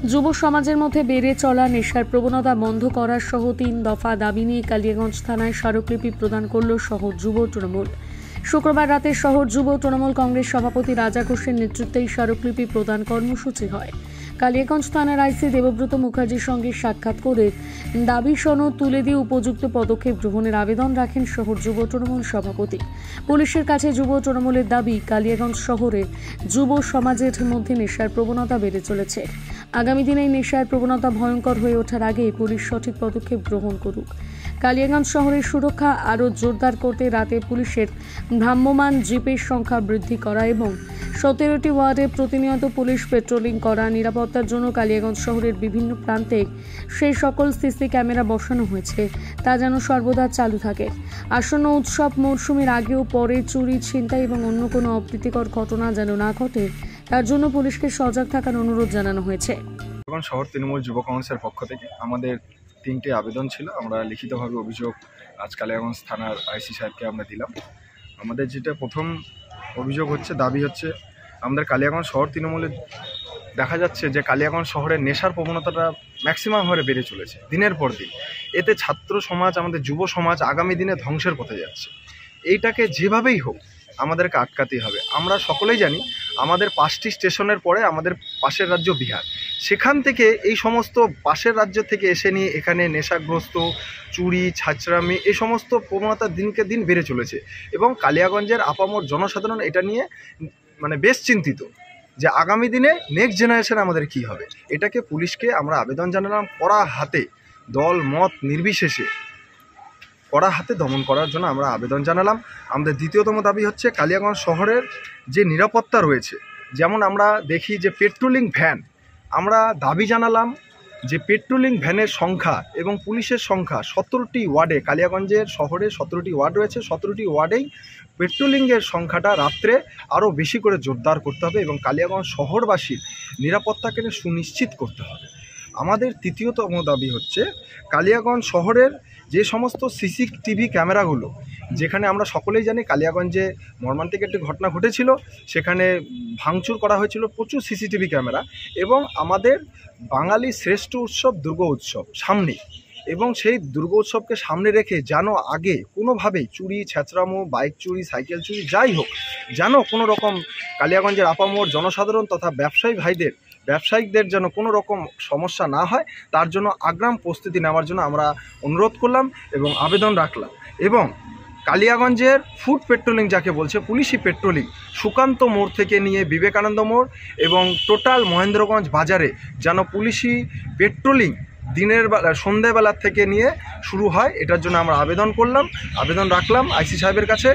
যুব সমাজের মধ্যে বেড়ে চলা নেশার প্রবণতা বন্ধ করার সহ ৩ দফা দাবি নিয়ে কালিয়াগঞ্জ থানায় স্মারকলিপি প্রদান করল শহর যুব তৃণমূল। শুক্রবার রাতে শহর যুব তৃণমূল কংগ্রেস সভাপতি রাজা ঘোষের নেতৃত্বে এই স্মারকলিপি প্রদান কর্মসূচি হয়। কালিয়াগঞ্জ থানার আইসি দেবব্রত মুখার্জির সঙ্গে সাক্ষাৎ করে দাবি সনদ তুলে দিয়ে উপযুক্ত পদক্ষেপ গ্রহণের আবেদন রাখেন শহর যুব তৃণমূল সভাপতি। পুলিশের কাছে যুব তৃণমূলের দাবি, কালিয়াগঞ্জ শহরে যুব সমাজের মধ্যে নেশার প্রবণতা বেড়ে চলেছে। আগামী দিনে এই নেশার প্রবণতা ভয়ঙ্কর হয়ে ওঠার আগে পুলিশ সঠিক পদক্ষেপ গ্রহণ করুক। কালিয়াগঞ্জ শহরের সুরক্ষা আরও জোরদার করতে রাতে পুলিশের ভ্রাম্যমাণ জিপের সংখ্যা বৃদ্ধি করা এবং 17টি ওয়ার্ডে প্রতিনিয়ত পুলিশ পেট্রোলিং করা, নিরাপত্তার জন্য কালিয়াগঞ্জ শহরের বিভিন্ন প্রান্তে সেই সকল সিসি ক্যামেরা বসানো হয়েছে তা যেন সর্বদা চালু থাকে। আসন্ন উৎসব মরশুমের আগেও পরে চুরি, ছিনতাই এবং অন্য কোনো অপ্রীতিকর ঘটনা যেন না ঘটে তার জন্য পুলিশকে সজাগ থাকার অনুরোধ জানানো হয়েছে। এখন শহর তৃণমূল যুব কংগ্রেসের পক্ষ থেকে আমাদের 3টে আবেদন ছিল। আমরা লিখিতভাবে অভিযোগ আজ কালিয়াগঞ্জ থানার আইসি সাহেবকে আমরা দিলাম। আমাদের যেটা প্রথম অভিযোগ হচ্ছে, দাবি হচ্ছে, আমাদের কালিয়াগঞ্জ শহর তৃণমূলে দেখা যাচ্ছে যে কালিয়াগঞ্জ শহরের নেশার প্রবণতাটা ম্যাক্সিমাম হারে বেড়ে চলেছে দিনের পর দিন। এতে ছাত্র সমাজ, আমাদের যুব সমাজ আগামী দিনে ধ্বংসের পথে যাচ্ছে। এইটাকে যেভাবেই হোক আমাদেরকে আটকাতেই হবে। আমরা সকলেই জানি আমাদের 5টি স্টেশনের পরে আমাদের পাশের রাজ্য বিহার, সেখান থেকে এই সমস্ত পাশের রাজ্য থেকে এসে নিয়ে এখানে নেশাগ্রস্ত, চুরি, ছাঁচড়ামি এই সমস্ত প্রবণতা দিনকে দিন বেড়ে চলেছে এবং কালিয়াগঞ্জের আপামর জনসাধারণ এটা নিয়ে বেশ চিন্তিত যে আগামী দিনে নেক্সট জেনারেশন আমাদের কি হবে। এটাকে পুলিশকে আমরা আবেদন জানালাম কড়া হাতে, দল মত নির্বিশেষে কড়া হাতে দমন করার জন্য আমরা আবেদন জানালাম। আমাদের দ্বিতীয়তম দাবি হচ্ছে কালিয়াগঞ্জ শহরের যে নিরাপত্তা রয়েছে, যেমন আমরা দেখি যে পেট্রোলিং ভ্যান, আমরা দাবি জানালাম যে পেট্রোলিং ভ্যানের সংখ্যা এবং পুলিশের সংখ্যা 17টি ওয়ার্ডে, কালিয়াগঞ্জের শহরে 17টি ওয়ার্ড রয়েছে, 17টি ওয়ার্ডেই পেট্রোলিংয়ের সংখ্যাটা রাত্রে আরও বেশি করে জোরদার করতে হবে এবং কালিয়াগঞ্জ শহরবাসীর নিরাপত্তাকে সুনিশ্চিত করতে হবে। আমাদের তৃতীয়তম দাবি হচ্ছে কালিয়াগঞ্জ শহরের যে সমস্ত সিসিটিভি ক্যামেরাগুলো, যেখানে আমরা সকলেই জানি কালিয়াগঞ্জে মর্মান্তিক একটি ঘটনা ঘটেছিল, সেখানে ভাঙচুর করা হয়েছিল প্রচুর সিসিটিভি ক্যামেরা এবং আমাদের বাঙালি শ্রেষ্ঠ উৎসব দুর্গা উৎসব সামনে, এবং সেই দুর্গা উৎসবকে সামনে রেখে যেন আগে কোনোভাবেই চুরি, ছ্যাঁচড়ামো, বাইক চুরি, সাইকেল চুরি যাই হোক, যেন কোনো রকম কালিয়াগঞ্জের আপামর জনসাধারণ তথা ব্যবসায়িকদের যেন কোনো রকম সমস্যা না হয় তার জন্য আগ্রাম প্রস্তুতি নেওয়ার জন্য আমরা অনুরোধ করলাম এবং আবেদন রাখলাম। এবং কালিয়াগঞ্জের ফুড পেট্রোলিং যাকে বলছে, পুলিশি পেট্রোলিং, সুকান্ত মোড় থেকে নিয়ে বিবেকানন্দ মোড় এবং টোটাল মহেন্দ্রগঞ্জ বাজারে যেন পুলিশি পেট্রোলিং দিনের বেলা, সন্ধ্যাবেলার থেকে নিয়ে শুরু হয়, এটার জন্য আমরা আবেদন রাখলাম আইসি সাহেবের কাছে।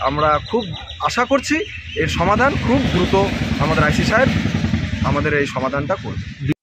আমরা খুব আশা করছি এর সমাধান খুব দ্রুত আমাদের আইসি সাহেব আমাদের এই সমাধানটা করবে।